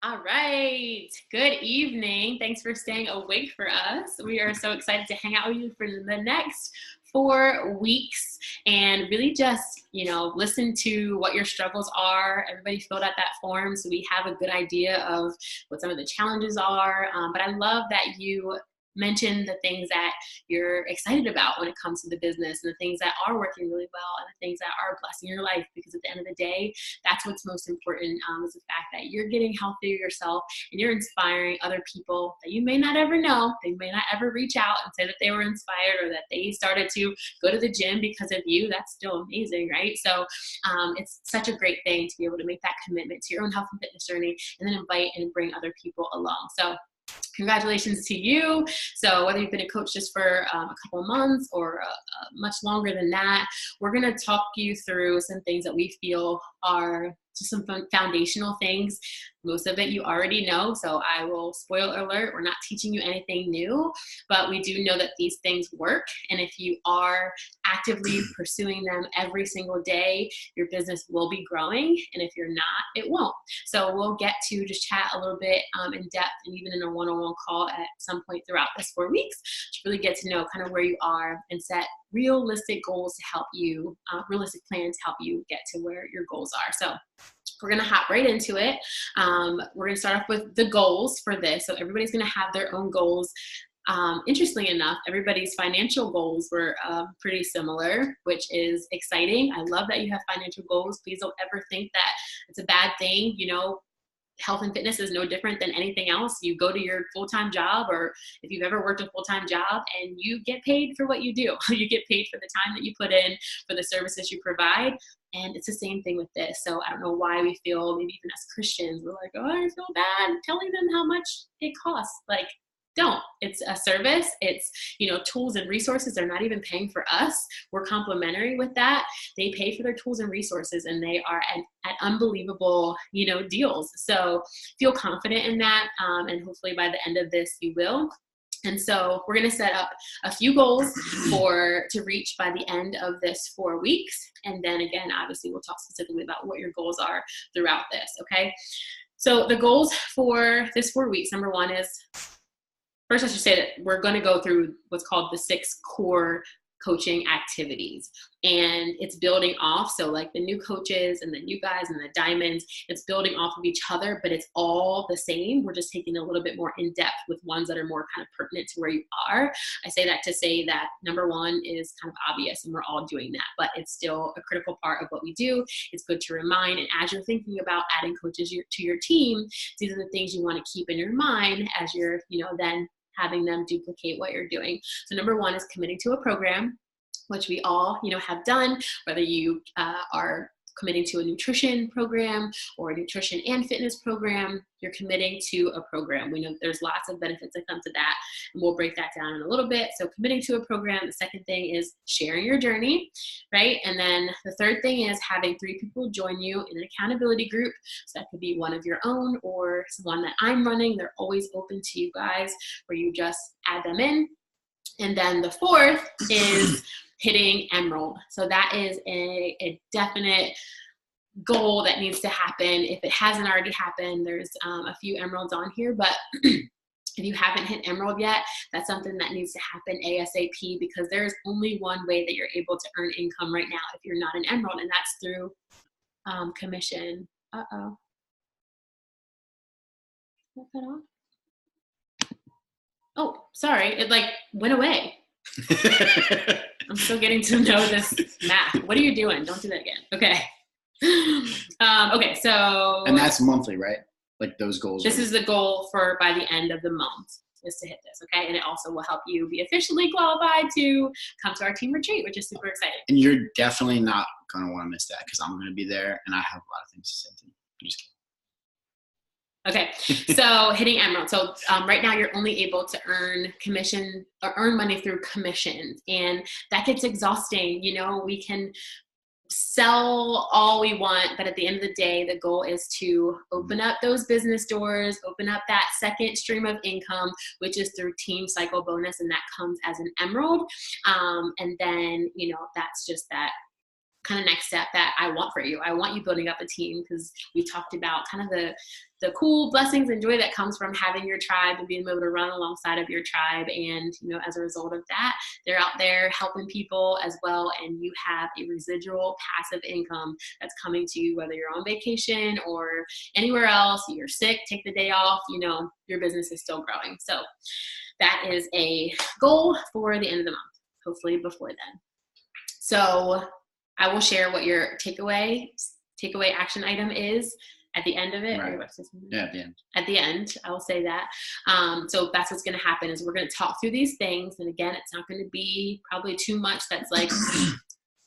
All right. Good evening. Thanks for staying awake for us. We are so excited to hang out with you for the next 4 weeks and really just, listen to what your struggles are. Everybody filled out that form so we have a good idea of what some of the challenges are. But I love that you mentioned the things that you're excited about when it comes to the business and the things that are working really well and the things that are blessing your life, because at the end of the day, that's what's most important, is the fact that you're getting healthier yourself and you're inspiring other people that you may not ever know. They may not ever reach out and say that they were inspired or that they started to go to the gym because of you. That's still amazing, right? So it's such a great thing to be able to make that commitment to your own health and fitness journey and then invite and bring other people along. So congratulations to you. So whether you've been a coach just for a couple of months or much longer than that, we're going to talk you through some things that we feel are just some foundational things. Most of it you already know, so I will, spoiler alert, we're not teaching you anything new, but we do know that these things work. And if you are actively pursuing them every single day, your business will be growing. And if you're not, it won't. So we'll get to just chat a little bit in depth and even in a one-on-one call at some point throughout this 4 weeks to really get to know kind of where you are and set realistic goals to help you, realistic plans to help you get to where your goals are. So we're going to hop right into it. We're going to start off with the goals for this. So everybody's going to have their own goals. Interestingly enough, everybody's financial goals were pretty similar, which is exciting. I love that you have financial goals. Please don't ever think that it's a bad thing. Health and fitness is no different than anything else. You go to your full-time job, or if you've ever worked a full-time job, and you get paid for what you do. You get paid for the time that you put in, for the services you provide. And it's the same thing with this. So I don't know why we feel, maybe even as Christians, we're like, oh, I feel bad telling them how much it costs. Like, don't. It's a service. It's, tools and resources. They're not even paying for us. We're complimentary with that. They pay for their tools and resources, and they are at unbelievable, deals. So feel confident in that. And hopefully by the end of this, you will. And so we're going to set up a few goals to reach by the end of this 4 weeks. And then again, obviously we'll talk specifically about what your goals are throughout this. Okay. So the goals for this 4 weeks, number one is, first, I should say that we're going to go through what's called the 6 core coaching activities, and it's building off. So like the new coaches and the new guys and the diamonds, it's building off of each other, but it's all the same. We're just taking a little bit more in depth with ones that are more kind of pertinent to where you are. I say that to say that number one is kind of obvious and we're all doing that, but it's still a critical part of what we do. It's good to remind. And as you're thinking about adding coaches to your team, these are the things you want to keep in your mind as you're, then having them duplicate what you're doing. So number one is committing to a program, which we all, have done, whether you are committing to a nutrition program or a nutrition and fitness program, you're committing to a program. We know there's lots of benefits that come to that, and we'll break that down in a little bit. So committing to a program. The second thing is sharing your journey, right? And then the third thing is having 3 people join you in an accountability group. So that could be one of your own or one that I'm running. They're always open to you guys, where you just add them in. And then the fourth is hitting Emerald. So that is a definite goal that needs to happen. If it hasn't already happened, there's a few Emeralds on here, but if you haven't hit Emerald yet, that's something that needs to happen ASAP, because there's only one way that you're able to earn income right now if you're not an Emerald, and that's through commission. Uh-oh. Is that off? Oh, sorry. It went away. I'm still getting to know this math. What are you doing? Don't do that again. Okay. Okay. So. And that's monthly, right? Like those goals. This is the goal for by the end of the month, is to hit this. Okay. And it also will help you be officially qualified to come to our team retreat, which is super exciting. And you're definitely not going to want to miss that, because I'm going to be there and I have a lot of things to say to you. I'm just kidding. Okay, so hitting Emerald. So right now you're only able to earn commission or earn money through commissions, and that gets exhausting. We can sell all we want, but at the end of the day, the goal is to open up those business doors, open up that second stream of income, which is through Team Cycle Bonus, and that comes as an Emerald. And then, that's just that kind of next step that I want for you. I want you building up a team, because we talked about kind of the cool blessings and joy that comes from having your tribe and being able to run alongside of your tribe. And, you know, as a result of that, they're out there helping people as well. And you have a residual passive income that's coming to you, whether you're on vacation or anywhere else, you're sick, take the day off, you know, your business is still growing. So that is a goal for the end of the month, hopefully before then. So I will share what your takeaway action item is at the end of it. Right. Yeah, at the end. At the end, I will say that. So that's what's going to happen, is we're going to talk through these things. And again, it's not going to be probably too much that's like,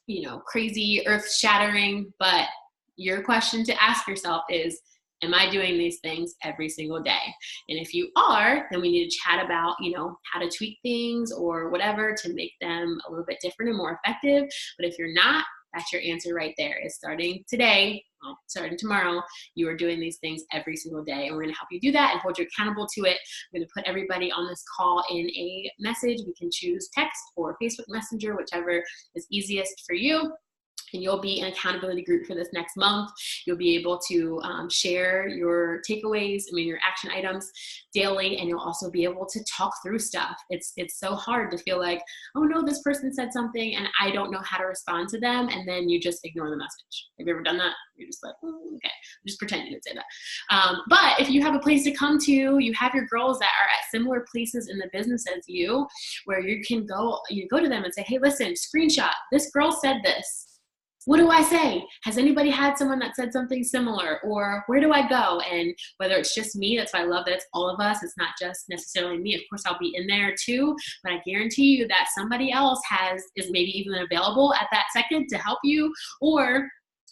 you know, crazy, earth shattering. But your question to ask yourself is, am I doing these things every single day? And if you are, then we need to chat about, you know, how to tweak things or whatever to make them a little bit different and more effective. But if you're not, that's your answer right there, is starting today, well, starting tomorrow, you are doing these things every single day. And we're going to help you do that and hold you accountable to it. I'm going to put everybody on this call in a message. We can choose text or Facebook Messenger, whichever is easiest for you. And you'll be an accountability group for this next month. You'll be able to share your takeaways, your action items daily, and you'll also be able to talk through stuff. It's so hard to feel like, oh no, this person said something and I don't know how to respond to them, and then you just ignore the message. Have you ever done that? You're just like, oh, okay, just pretend you didn't say that. But if you have a place to come to, you have your girls that are at similar places in the business as you, where you can go to them and say, hey, listen, screenshot, this girl said this. What do I say? Has anybody had someone that said something similar? Or where do I go? And whether it's just me, that's why I love that it's all of us. It's not just necessarily me. Of course, I'll be in there too, but I guarantee you that somebody else is maybe even available at that second to help you, or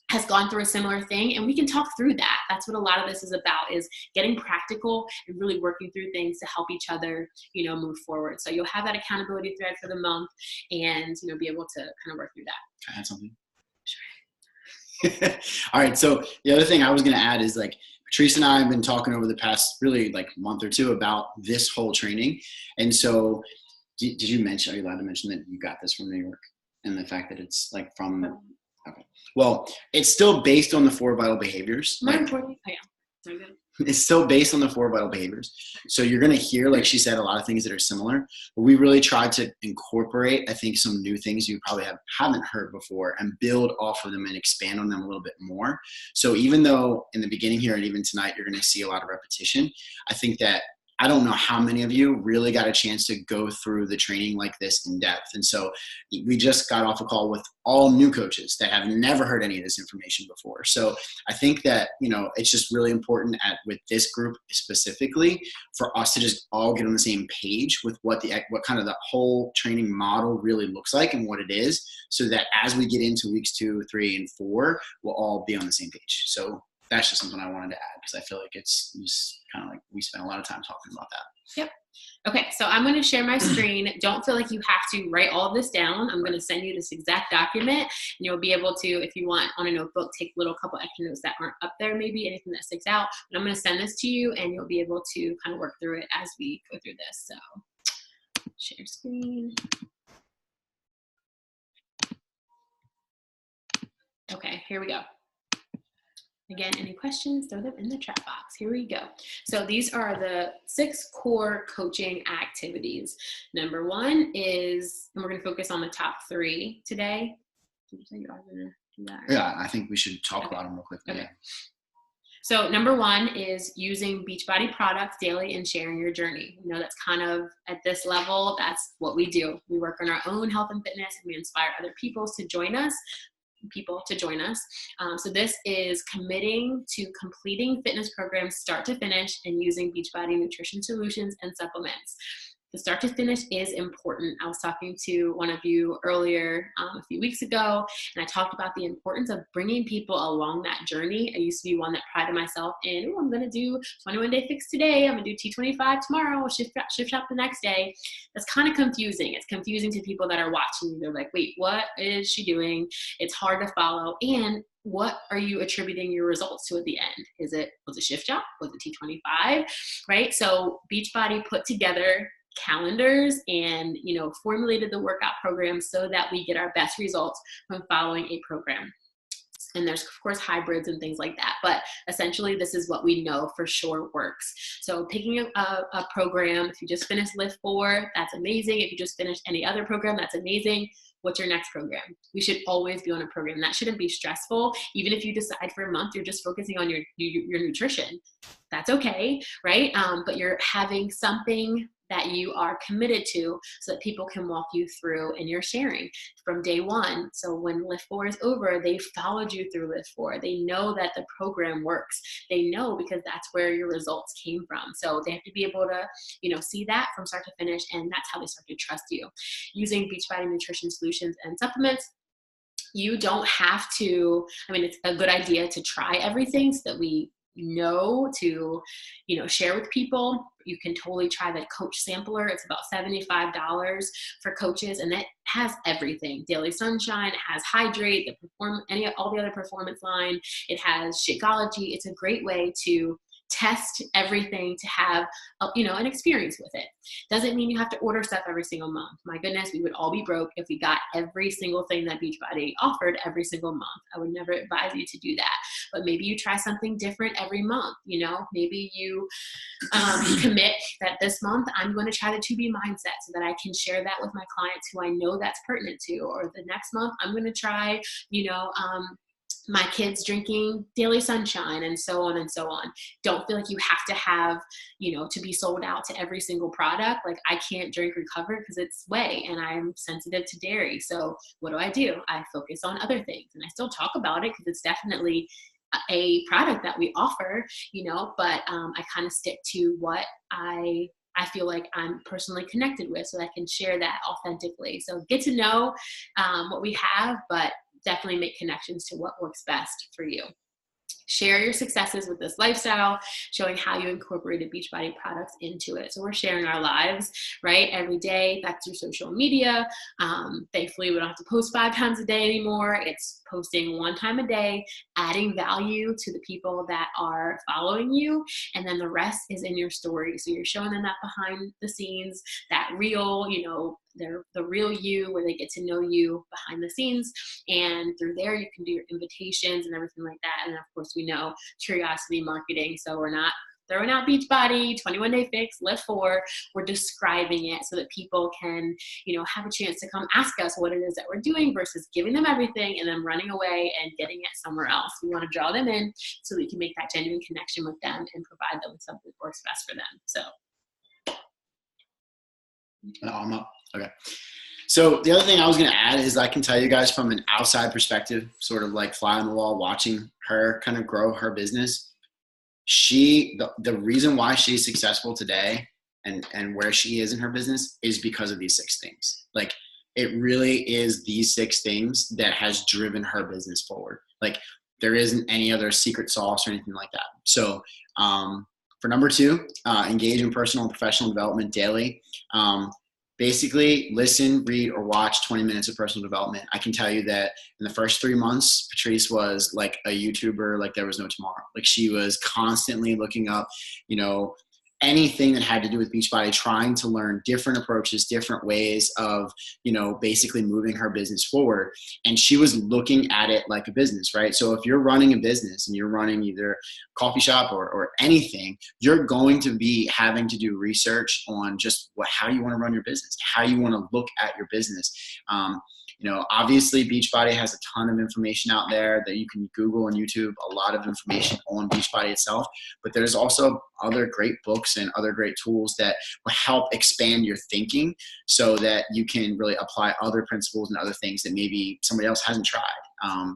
has gone through a similar thing, and we can talk through that. That's what a lot of this is about, is getting practical and really working through things to help each other, move forward. So you'll have that accountability thread for the month, and, be able to kind of work through that. Can I add something? Sure. All right. So the other thing I was going to add is, like, Patrice and I have been talking over the past really month or two about this whole training. And so are you allowed to mention that you got this from New York, and the fact that it's from, okay. Well, it's still based on the 4 vital behaviors. More important. Oh, yeah. Very good. It's still based on the 4 vital behaviors. So you're going to hear, like she said, a lot of things that are similar, but we really tried to incorporate, I think, some new things you probably haven't heard before, and build off of them and expand on them a little bit more. So even though in the beginning here and even tonight, you're going to see a lot of repetition, I think that I don't know how many of you really got a chance to go through the training like this in depth. And so we just got off a call with all new coaches that have never heard any of this information before. So I think that, it's just really important with this group specifically for us to just all get on the same page with what kind of the whole training model really looks like and what it is, so that as we get into weeks 2, 3, and 4, we'll all be on the same page. So that's just something I wanted to add, because I feel like it's just kind of like we spent a lot of time talking about that. Yep. Okay, so I'm going to share my screen. Don't feel like you have to write all of this down. I'm going to send you this exact document, and you'll be able to, if you want, on a notebook, take a couple extra notes that aren't up there, maybe anything that sticks out. But I'm going to send this to you, and you'll be able to kind of work through it as we go through this. So share screen. Okay, here we go. Again, any questions, throw them in the chat box. Here we go. So these are the 6 core coaching activities. Number 1 is, and we're going to focus on the top 3 today. Did you say you are going to do that? Yeah, I think we should talk about them real quick. Okay. So number 1 is using Beachbody products daily and sharing your journey. That's kind of at this level, that's what we do. We work on our own health and fitness, and we inspire other people to join us. So this is committing to completing fitness programs start to finish and using Beachbody nutrition solutions and supplements. The start to finish is important. I was talking to one of you earlier a few weeks ago, and I talked about the importance of bringing people along that journey. I used to be one that prided myself in, I'm going to do 21-day fix today. I'm going to do T25 tomorrow, shift shop the next day. That's kind of confusing. It's confusing to people that are watching. They're like, wait, what is she doing? It's hard to follow. And what are you attributing your results to at the end? Was it shift shop? Was it T25? Right? So Beachbody put together calendars and, you know, formulated the workout program so that we get our best results from following a program. And there's, of course, hybrids and things like that. But essentially, this is what we know for sure works. So picking a program, if you just finished Lift 4, that's amazing. If you just finished any other program, that's amazing. What's your next program? We should always be on a program. That shouldn't be stressful. Even if you decide for a month, you're just focusing on your nutrition. That's okay, right? But you're having something that you are committed to so that people can walk you through, and you're sharing from day one. So when Lift 4 is over, they followed you through Lift 4. They know that the program works. They know because that's where your results came from. So they have to be able to, you know, see that from start to finish, and that's how they start to trust you. Using Beachbody nutrition solutions and supplements, you don't have to, I mean, it's a good idea to try everything so that we know to, you know, share with people. You can totally try the coach sampler. It's about $75 for coaches, and it has everything. Daily Sunshine, it has Hydrate, all the other performance line. It has Shakeology. It's a great way to test everything, to have you know, an experience with it. Doesn't mean you have to order stuff every single month. My goodness, we would all be broke if we got every single thing that Beachbody offered every single month. I would never advise you to do that. But maybe you try something different every month. You know, maybe you commit that this month I'm going to try the 2B mindset so that I can share that with my clients who I know that's pertinent to. Or the next month I'm going to try, you know, my kids drinking Daily Sunshine, and so on and so on. Don't feel like you have to have, you know, to be sold out to every single product. Like, I can't drink Recover because it's whey and I'm sensitive to dairy. So what do? I focus on other things, and I still talk about it because it's definitely a product that we offer, you know, but I kind of stick to what I feel like I'm personally connected with, so I can share that authentically. So get to know what we have, but definitely make connections to what works best for you. Share your successes with this lifestyle, showing how you incorporated Beachbody products into it. So we're sharing our lives, right, every day. That's through social media. Thankfully, we don't have to post 5 times a day anymore. It's posting 1 time a day, adding value to the people that are following you, and then the rest is in your story. So you're showing them that behind the scenes, that real, you know, the real you, where they get to know you behind the scenes. And through there, you can do your invitations and everything like that. And of course, we know curiosity marketing. So we're not throwing out Beachbody, 21-day fix, Lift 4. We're describing it so that people can, you know, have a chance to come ask us what it is that we're doing versus giving them everything and then running away and getting it somewhere else. We want to draw them in so we can make that genuine connection with them and provide them with something that works best for them. So. I'm up. Okay. So the other thing I was going to add is I can tell you guys from an outside perspective, sort of like fly on the wall, watching her kind of grow her business. The reason why she's successful today and where she is in her business is because of these 6 things. Like, it really is these 6 things that has driven her business forward. Like, there isn't any other secret sauce or anything like that. So, for number 2, engage in personal and professional development daily. Basically, listen, read, or watch 20 minutes of personal development. I can tell you that in the first 3 months, Patrice was like a YouTuber like there was no tomorrow. Like, she was constantly looking up, you know, anything that had to do with Beachbody, trying to learn different approaches, different ways of, you know, basically moving her business forward. And she was looking at it like a business, right? So if you're running a business and you're running either a coffee shop or anything, you're going to be having to do research on just how you want to run your business, how you want to look at your business. You know, obviously Beachbody has a ton of information out there that you can Google and YouTube, a lot of information on Beachbody itself, but there's also other great books and other great tools that will help expand your thinking so that you can really apply other principles and other things that maybe somebody else hasn't tried.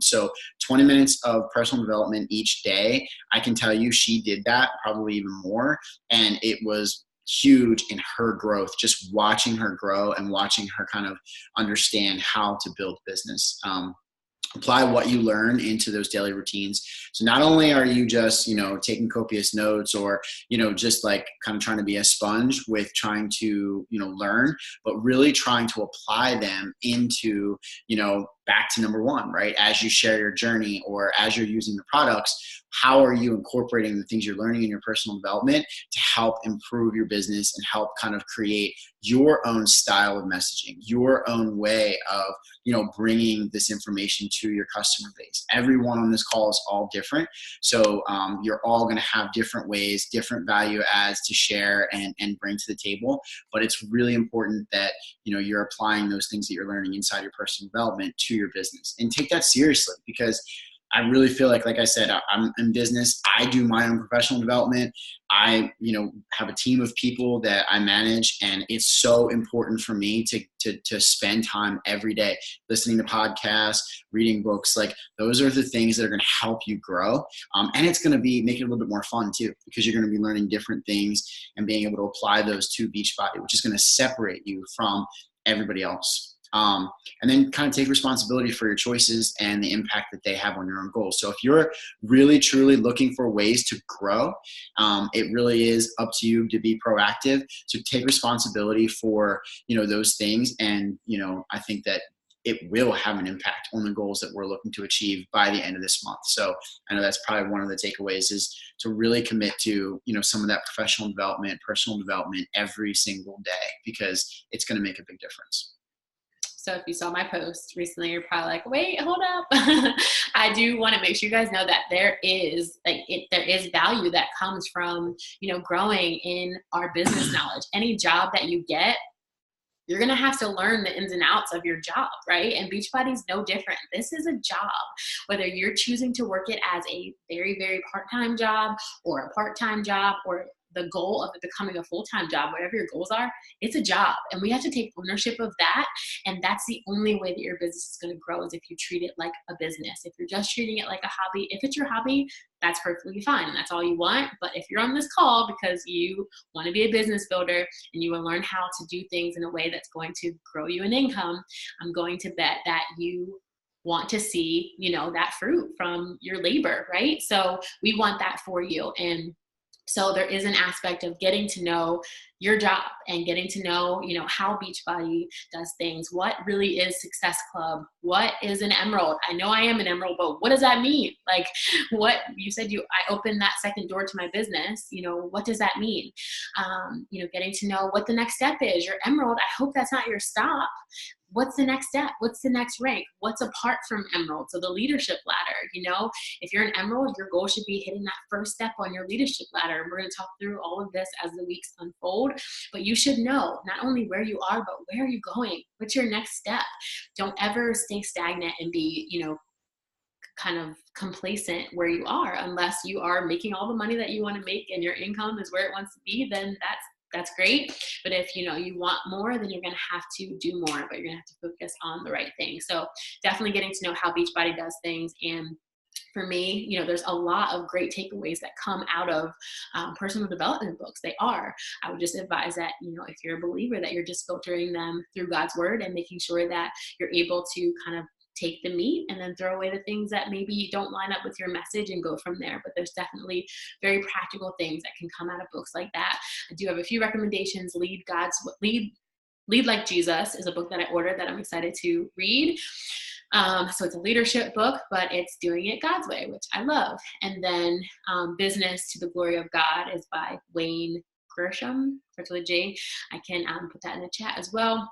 So 20 minutes of personal development each day, I can tell you she did that, probably even more, and it was huge in her growth, just watching her grow and watching her kind of understand how to build business. Apply what you learn into those daily routines. So not only are you just, you know, taking copious notes or, you know, just like kind of trying to be a sponge with trying to, you know, learn, but really trying to apply them into, you know, back to number one, right? As you share your journey or as you're using the products, how are you incorporating the things you're learning in your personal development to help improve your business and help kind of create your own style of messaging, your own way of, bringing this information to your customer base. Everyone on this call is all different. So you're all going to have different ways, different value adds to share and bring to the table. But it's really important that, you're applying those things that you're learning inside your personal development to your business, and take that seriously, because I really feel like I said, I'm in business. I do my own professional development. I, have a team of people that I manage, and it's so important for me to spend time every day listening to podcasts, reading books. Like, those are the things that are going to help you grow. And it's going to make it a little bit more fun too, because you're going to be learning different things and being able to apply those to Beachbody, which is going to separate you from everybody else. And then kind of take responsibility for your choices and the impact that they have on your own goals. So if you're really, truly looking for ways to grow, it really is up to you to be proactive, to take responsibility for, those things. And, I think that it will have an impact on the goals that we're looking to achieve by the end of this month. So I know that's probably one of the takeaways, is to really commit to, some of that professional development, personal development every single day, because it's going to make a big difference. So if you saw my post recently, you're probably like, wait, hold up. I do want to make sure you guys know that there is value that comes from, growing in our business knowledge. Any job that you get, you're going to have to learn the ins and outs of your job, right? And Beachbody is no different. This is a job. Whether you're choosing to work it as a very, very part-time job, or a part-time job, or the goal of it becoming a full-time job, whatever your goals are, it's a job. And we have to take ownership of that. And that's the only way that your business is going to grow, is if you treat it like a business. If you're just treating it like a hobby, if it's your hobby, that's perfectly fine. And that's all you want. But if you're on this call because you want to be a business builder and you want to learn how to do things in a way that's going to grow you an income, I'm going to bet that you want to see, that fruit from your labor, right? So we want that for you. And so there is an aspect of getting to know your job and getting to know, how Beachbody does things. What really is Success Club? What is an Emerald? I know I am an Emerald, but what does that mean? Like, what you said, I opened that second door to my business. What does that mean? Getting to know what the next step is. Your Emerald, I hope that's not your stop. What's the next step? What's the next rank? What's apart from Emerald? So the leadership ladder, if you're an Emerald, your goal should be hitting that first step on your leadership ladder. And we're going to talk through all of this as the weeks unfold, but you should know not only where you are, but where are you going? What's your next step? Don't ever stay stagnant and be, kind of complacent where you are, unless you are making all the money that you want to make and your income is where it wants to be. Then that's great. But if you want more, then you're going to have to do more, but you're going to have to focus on the right thing. So definitely getting to know how Beachbody does things. And for me, there's a lot of great takeaways that come out of personal development books. I would just advise that, if you're a believer, that you're just filtering them through God's word and making sure that you're able to kind of take the meat and then throw away the things that maybe don't line up with your message and go from there. But there's definitely very practical things that can come out of books like that. I do have a few recommendations. Lead Like Jesus is a book that I ordered that I'm excited to read. So it's a leadership book, but it's doing it God's way, which I love. And then Business to the Glory of God is by Wayne Gresham, starts with a J. I can put that in the chat as well.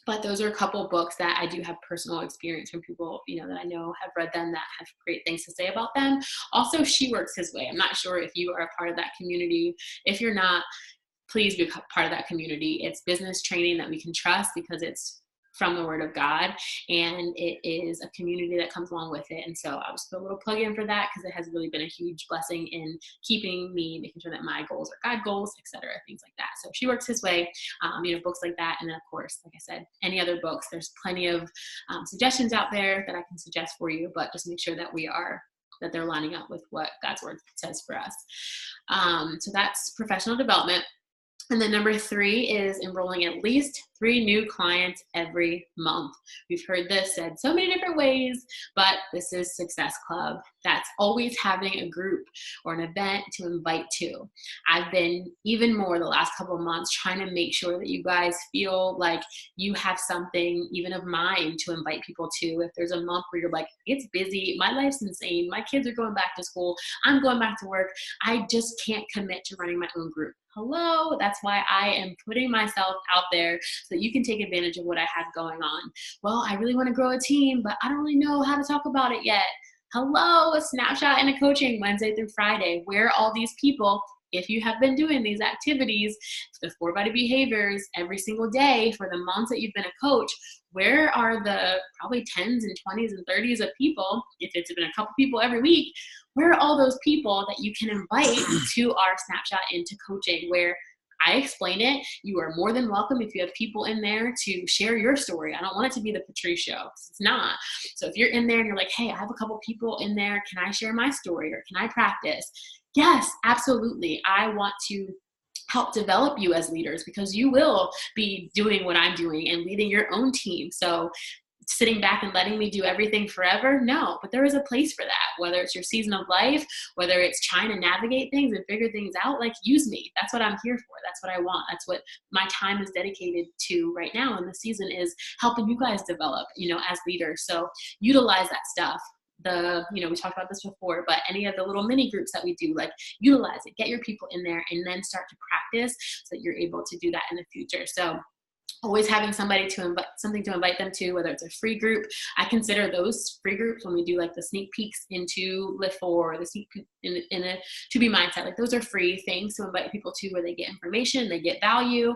But those are a couple of books that I do have personal experience from people, that I know have read them, that have great things to say about them. Also, She Works His Way. I'm not sure if you are a part of that community. If you're not, please be part of that community. It's business training that we can trust because it's from the Word of God, and it is a community that comes along with it. And so I'll just put a little plug in for that, because it has really been a huge blessing in keeping me, making sure that my goals are God goals, etc., things like that. So She Works His Way, books like that. And then, of course, like I said, any other books, there's plenty of suggestions out there that I can suggest for you, but just make sure that they're lining up with what God's word says for us. So that's professional development. And then number 3 is enrolling at least 3 new clients every month. We've heard this said so many different ways, but this is Success Club. That's always having a group or an event to invite to. I've been even more the last couple of months trying to make sure that you guys feel like you have something even of mine to invite people to. If there's a month where you're like, it's busy, my life's insane, my kids are going back to school, I'm going back to work, I just can't commit to running my own group. Hello, that's why I am putting myself out there so that you can take advantage of what I have going on. Well, I really want to grow a team, but I don't really know how to talk about it yet. Hello, a snapshot and a coaching Wednesday through Friday. Where are all these people? If you have been doing these activities, the 4 body behaviors every single day for the months that you've been a coach, where are the probably 10s and 20s and 30s of people, if it's been a couple people every week, where are all those people that you can invite to our snapshot into coaching where I explain it? You are more than welcome if you have people in there to share your story. I don't want it to be the Patrice show. It's not. So if you're in there and you're like, hey, I have a couple people in there. Can I share my story or can I practice? Yes, absolutely. I want to help develop you as leaders because you will be doing what I'm doing and leading your own team. So sitting back and letting me do everything forever? No, but there is a place for that. Whether it's your season of life, whether it's trying to navigate things and figure things out, like use me. That's what I'm here for. That's what I want. That's what my time is dedicated to right now. And the season is helping you guys develop, as leaders. So utilize that stuff. We talked about this before, but any of the little mini groups that we do, like utilize it, get your people in there and then start to practice so that you're able to do that in the future. So always having something to invite them to, whether it's a free group. I consider those free groups when we do like the sneak peeks into Lift 4 or the sneak peek in a To Be Mindset. Like those are free things to invite people to where they get information, they get value.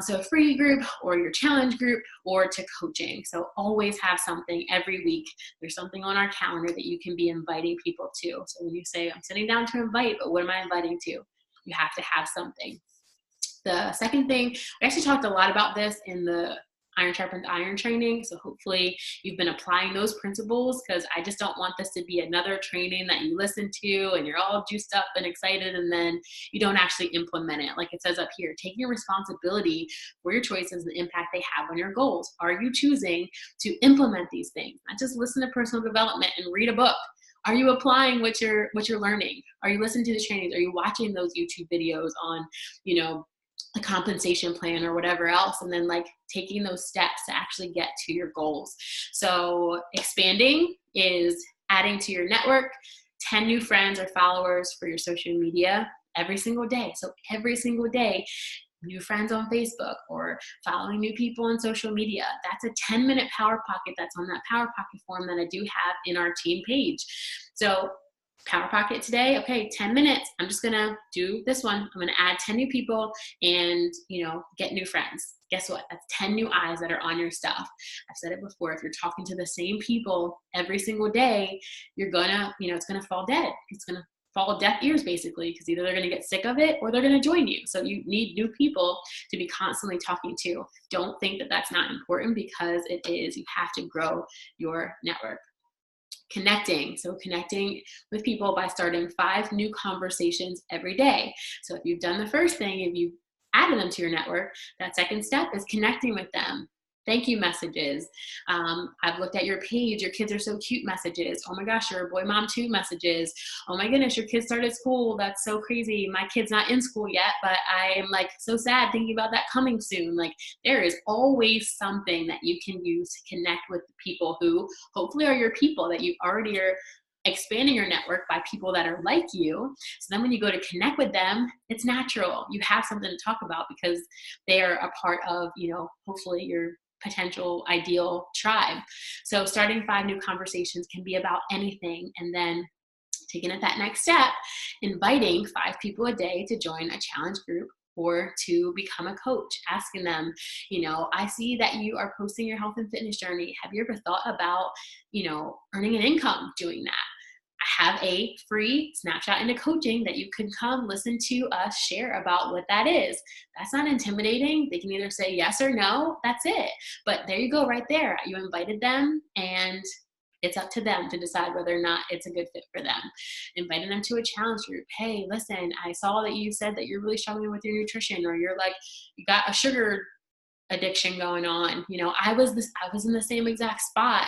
So a free group or your challenge group or to coaching. So always have something every week. There's something on our calendar that you can be inviting people to. So when you say, I'm sitting down to invite, but what am I inviting to? You have to have something. The second thing, we actually talked a lot about this in the Iron Sharpens Iron training. So hopefully you've been applying those principles because I just don't want this to be another training that you listen to and you're all juiced up and excited and then you don't actually implement it. Like it says up here, taking responsibility for your choices and the impact they have on your goals. Are you choosing to implement these things? Not just listen to personal development and read a book. Are you applying what you're learning? Are you listening to the trainings? Are you watching those YouTube videos on, a compensation plan or whatever else, and then like taking those steps to actually get to your goals? So expanding is adding to your network 10 new friends or followers for your social media every single day. So every single day, new friends on Facebook or following new people on social media. That's a 10-minute Power Pocket that's on that Power Pocket form that I do have in our team page. So Power Pocket today, okay, 10 minutes. I'm just going to do this one. I'm going to add 10 new people and, get new friends. Guess what? That's 10 new eyes that are on your stuff. I've said it before. If you're talking to the same people every single day, you're going to, it's going to fall dead. It's going to fall deaf ears basically because either they're going to get sick of it or they're going to join you. So you need new people to be constantly talking to. Don't think that that's not important because it is. You have to grow your network. Connecting. So connecting with people by starting 5 new conversations every day. So if you've done the first thing, if you've added them to your network, that second step is connecting with them. Thank you messages. I've looked at your page. Your kids are so cute messages. Oh my gosh, you're a boy mom too messages. Oh my goodness, your kids started school. That's so crazy. My kid's not in school yet, but I am like so sad thinking about that coming soon. Like there is always something that you can use to connect with the people who hopefully are your people that you already are expanding your network by people that are like you. So then when you go to connect with them, it's natural. You have something to talk about because they are a part of, hopefully your potential ideal tribe. So starting 5 new conversations can be about anything. And then taking it that next step, inviting 5 people a day to join a challenge group or to become a coach, asking them, I see that you are posting your health and fitness journey. Have you ever thought about, earning an income doing that? I have a free snapshot into coaching that you can come listen to us share about what that is. That's not intimidating. They can either say yes or no. That's it. But there you go right there. You invited them and it's up to them to decide whether or not it's a good fit for them. Inviting them to a challenge group. Hey, listen, I saw that you said that you're really struggling with your nutrition or you're like, you got a sugar addiction going on. You know, I was in the same exact spot.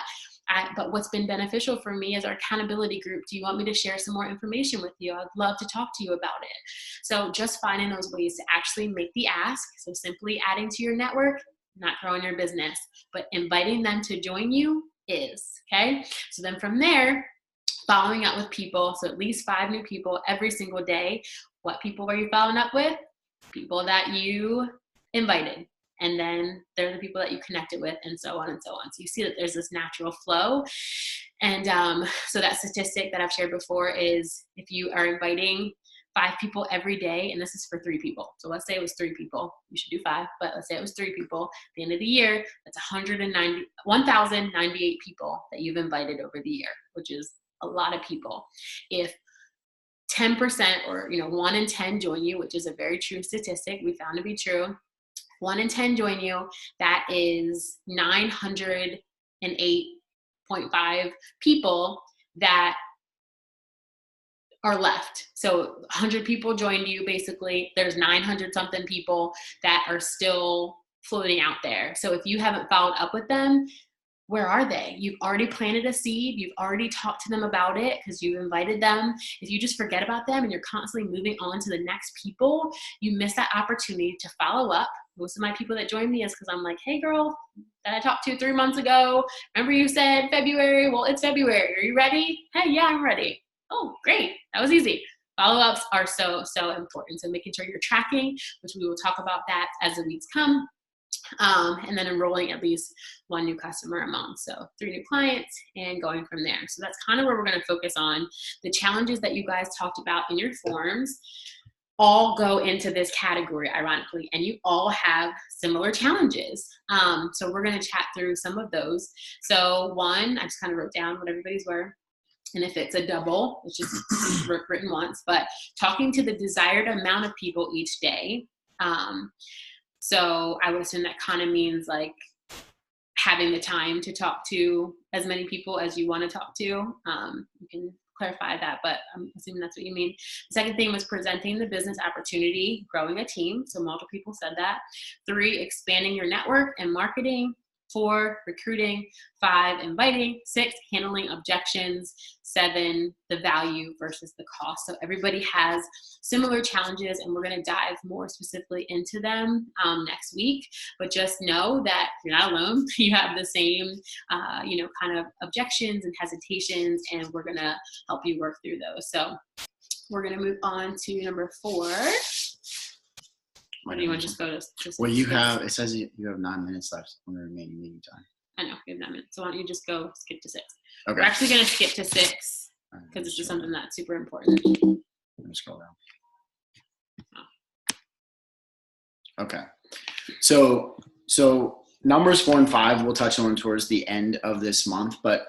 But what's been beneficial for me is our accountability group. Do you want me to share some more information with you? I'd love to talk to you about it. So just finding those ways to actually make the ask. So simply adding to your network, not growing your business, but inviting them to join you is, okay? So then from there, following up with people. So at least 5 new people every single day. What people are you following up with? People that you invited. And then they're the people that you connected with, and so on and so on. So you see that there's this natural flow. And so that statistic that I've shared before is if you are inviting 5 people every day, and this is for 3 people. So let's say it was 3 people. You should do 5, but let's say it was 3 people. At the end of the year, that's 1,098 people that you've invited over the year, which is a lot of people. If 10% or 1 in 10 join you, which is a very true statistic, we found to be true. 1 in 10 join you, that is 908.5 people that are left. So 100 people joined you, basically. There's 900 something people that are still floating out there. So if you haven't followed up with them, where are they? You've already planted a seed. You've already talked to them about it because you invited them. If you just forget about them and you're constantly moving on to the next people, you miss that opportunity to follow up. Most of my people that join me is because I'm like, hey girl, that I talked to 3 months ago. Remember you said February? Well, it's February. Are you ready? Hey, yeah, I'm ready. Oh, great. That was easy. Follow-ups are so, so important. So making sure you're tracking, which we will talk about that as the weeks come. And then enrolling at least 1 new customer a month. So 3 new clients and going from there. So that's kind of where we're going to focus on. The challenges that you guys talked about in your forms all go into this category, ironically, and you all have similar challenges. So we're going to chat through some of those. So 1, I just kind of wrote down what everybody's were. And if it's a double, it's just written once, but talking to the desired amount of people each day. So I would assume that kind of means like having the time to talk to as many people as you want to talk to. You can clarify that, but I'm assuming that's what you mean. The second thing was presenting the business opportunity, growing a team. So multiple people said that. 3, expanding your network and marketing. 4, recruiting. 5, inviting. 6, handling objections. 7, the value versus the cost. So everybody has similar challenges, and we're going to dive more specifically into them next week. But just know that you're not alone. You have the same, kind of objections and hesitations, and we're going to help you work through those. So we're going to move on to number 4. Or do you want to just go to well, it says you have 9 minutes left on the remaining meeting time. I know, we have 9 minutes. So why don't you just go skip to 6? Okay. We're actually going to skip to 6 because this is something that's super important. Let me scroll down. Oh. Okay. So numbers 4 and 5 we'll touch on towards the end of this month, but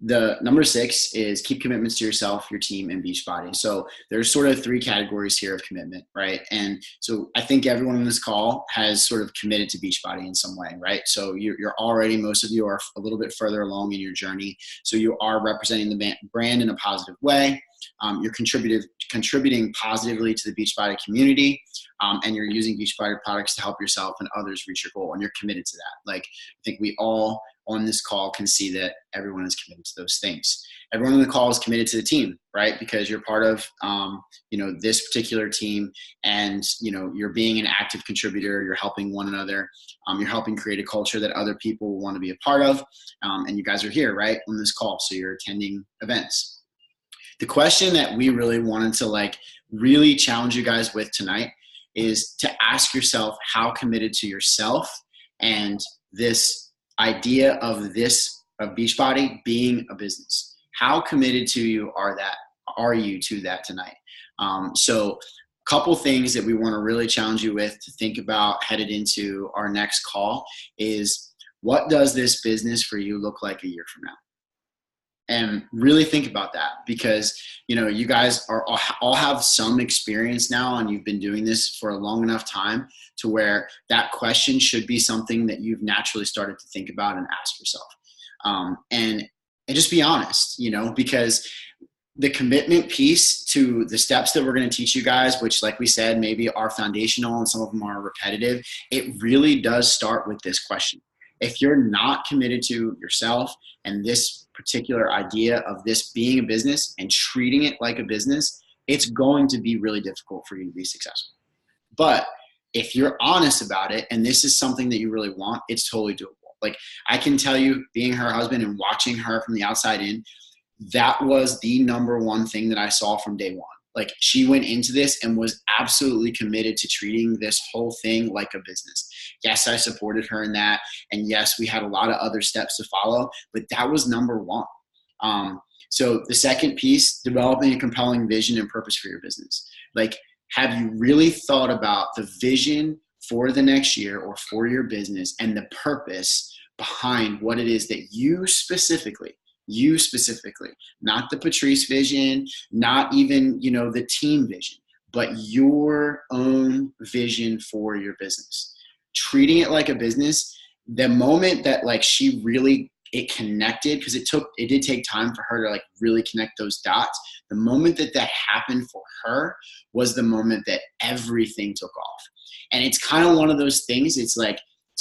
the number 6 is keep commitments to yourself, your team, and Beachbody. So there's sort of 3 categories here of commitment, right? And so I think everyone on this call has sort of committed to Beachbody in some way, right? So you're already, most of you are a little bit further along in your journey. So you are representing the brand in a positive way. You're contributing positively to the Beachbody community, and you're using Beachbody products to help yourself and others reach your goal, and you're committed to that. Like, I think we all on this call can see that everyone is committed to those things. Everyone on the call is committed to the team, right? Because you're part of, this particular team, and, you're being an active contributor. You're helping one another. You're helping create a culture that other people want to be a part of. And you guys are here, right, on this call. So you're attending events. The question that we really wanted to really challenge you guys with tonight is to ask yourself how committed to yourself and this idea of Beachbody being a business. How committed to you are you to that tonight? So a couple things that we want to really challenge you with to think about headed into our next call is, what does this business for you look like a year from now? And really think about that, because, you guys all have some experience now, and you've been doing this for a long enough time to where that question should be something that you've naturally started to think about and ask yourself. And just be honest, because the commitment piece to the steps that we're going to teach you guys, which like we said, maybe are foundational and some of them are repetitive, it really does start with this question. If you're not committed to yourself and this particular idea of this being a business and treating it like a business, it's going to be really difficult for you to be successful. But if you're honest about it and this is something that you really want, it's totally doable. Like I can tell you, being her husband and watching her from the outside in, that was the number one thing that I saw from day one. Like she went into this and was absolutely committed to treating this whole thing like a business. Yes, I supported her in that. And yes, we had a lot of other steps to follow, but that was number one. So the second piece, developing a compelling vision and purpose for your business. Like, have you really thought about the vision for the next year or for your business and the purpose behind what it is that you specifically, not the Patrice vision, not even, the team vision, but your own vision for your business. Treating it like a business, the moment that like she really, it connected, because it did take time for her to like really connect those dots. The moment that happened for her was the moment that everything took off. And it's kind of one of those things, it's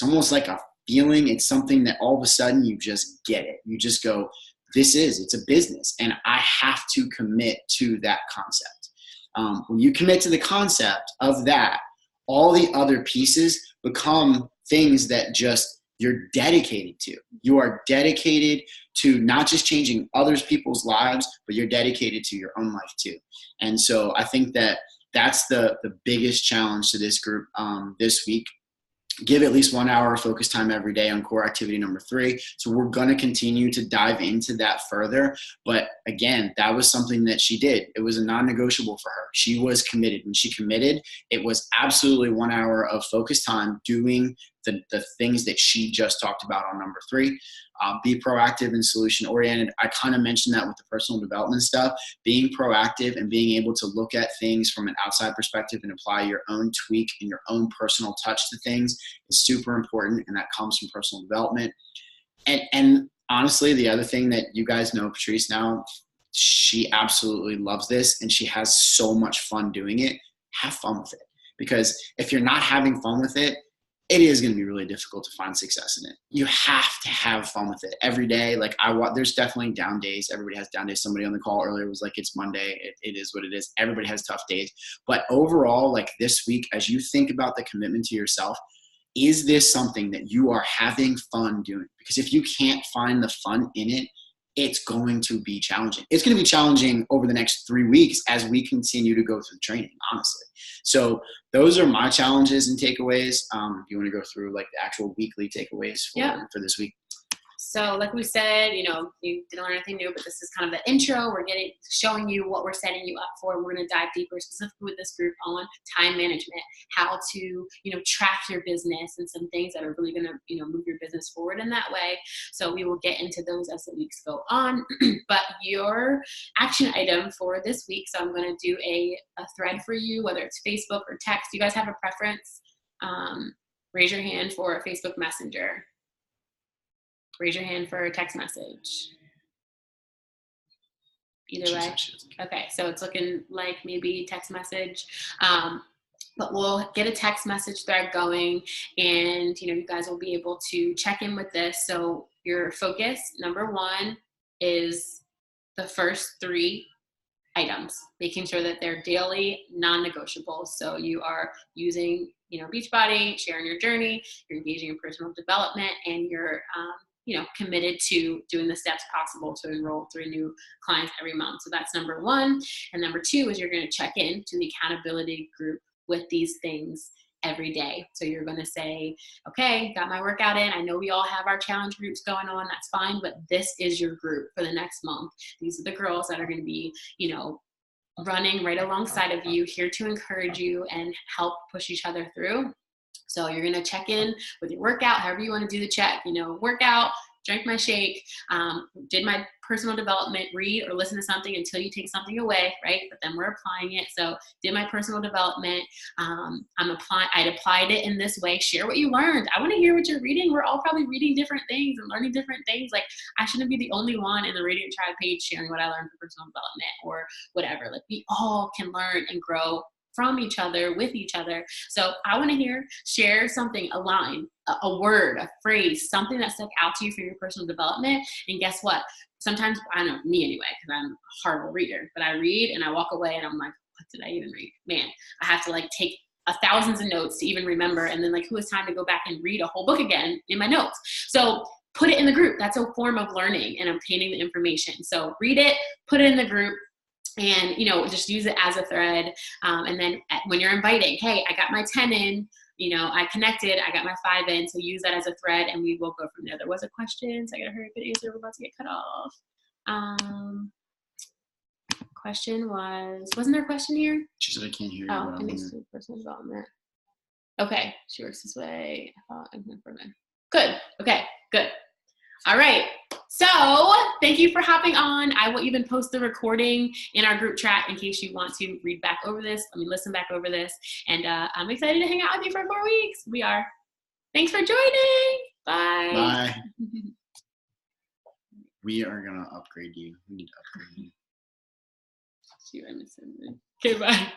almost like a feeling. It's something that all of a sudden you just get it. You just go, it's a business and I have to commit to that concept. When you commit to the concept of that, all the other pieces become things that just you're dedicated to. You are dedicated to not just changing other people's lives, but you're dedicated to your own life too. And so I think that that's the biggest challenge to this group this week. Give at least 1 hour of focus time every day on core activity number 3. So we're going to continue to dive into that further. But again, that was something that she did. It was a non-negotiable for her. She was committed. When she committed, it was absolutely 1 hour of focus time doing the things that she just talked about on number 3. Be proactive and solution oriented. I kind of mentioned that with the personal development stuff. Being proactive and being able to look at things from an outside perspective and apply your own tweak and your own personal touch to things is super important, and that comes from personal development. And honestly, the other thing that you guys know Patrice now, she absolutely loves this and she has so much fun doing it. Have fun with it, because if you're not having fun with it, it is going to be really difficult to find success in it. You have to have fun with it every day. Like there's definitely down days. Everybody has down days. Somebody on the call earlier was like, it's Monday. It is what it is. Everybody has tough days. But overall, like this week, as you think about the commitment to yourself, is this something that you are having fun doing? Because if you can't find the fun in it, it's going to be challenging. It's going to be challenging over the next 3 weeks as we continue to go through training, honestly. So those are my challenges and takeaways. Do you want to go through like the actual weekly takeaways for this week? So like we said, you didn't learn anything new, but this is kind of the intro. We're showing you what we're setting you up for. We're going to dive deeper specifically with this group on time management, how to, track your business and some things that are really going to, move your business forward in that way. So we will get into those as the weeks go on. But your action item for this week, so I'm going to do a thread for you, whether it's Facebook or text. Do you guys have a preference? Raise your hand for Facebook Messenger. Raise your hand for a text message. Either way. Okay, so it's looking like maybe text message. But we'll get a text message thread going, and you guys will be able to check in with this. So your focus, number 1, is the first 3 items, making sure that they're daily, non-negotiable. So you are using, Beachbody, sharing your journey, you're engaging in personal development, and you're committed to doing the steps possible to enroll 3 new clients every month. So that's number 1. And number 2 is you're going to check in to the accountability group with these things every day. So you're going to say, okay, got my workout in. I know we all have our challenge groups going on. That's fine. But this is your group for the next month. These are the girls that are going to be, running right alongside of you, here to encourage you and help push each other through. So you're going to check in with your workout, however you want to do the check, workout, drank my shake, did my personal development, read or listen to something until you take something away, right? But then we're applying it. So did my personal development. I'd applied it in this way. Share what you learned. I want to hear what you're reading. We're all probably reading different things and learning different things. Like, I shouldn't be the only one in the Radiant Tribe page sharing what I learned for personal development or whatever. Like, we all can learn and grow from each other, with each other. So I want to share something, a line, a word, a phrase, something that stuck out to you for your personal development. And guess what? Sometimes, I don't know, me anyway, because I'm a horrible reader, but I read and I walk away and I'm like, what did I even read? Man, I have to like take thousands of notes to even remember. And then like, who has time to go back and read a whole book again in my notes? So put it in the group. That's a form of learning and obtaining the information. So read it, put it in the group, and, just use it as a thread. And then when you're inviting, hey, I got my 10 in, I connected, I got my 5 in. So use that as a thread and we will go from there. There was a question, so I got to hurry up and answer. We're about to get cut off. Question wasn't there a question here? She said, I can't hear you. Oh, I need to do personal development. Okay, she works this way. Good. Okay, good. All right. So thank you for hopping on. I will even post the recording in our group chat in case you want to listen back over this. And I'm excited to hang out with you for 4 weeks. We are. Thanks for joining. Bye. Bye. We are going to upgrade you. We need to upgrade you. See what I'm missing. Okay, bye.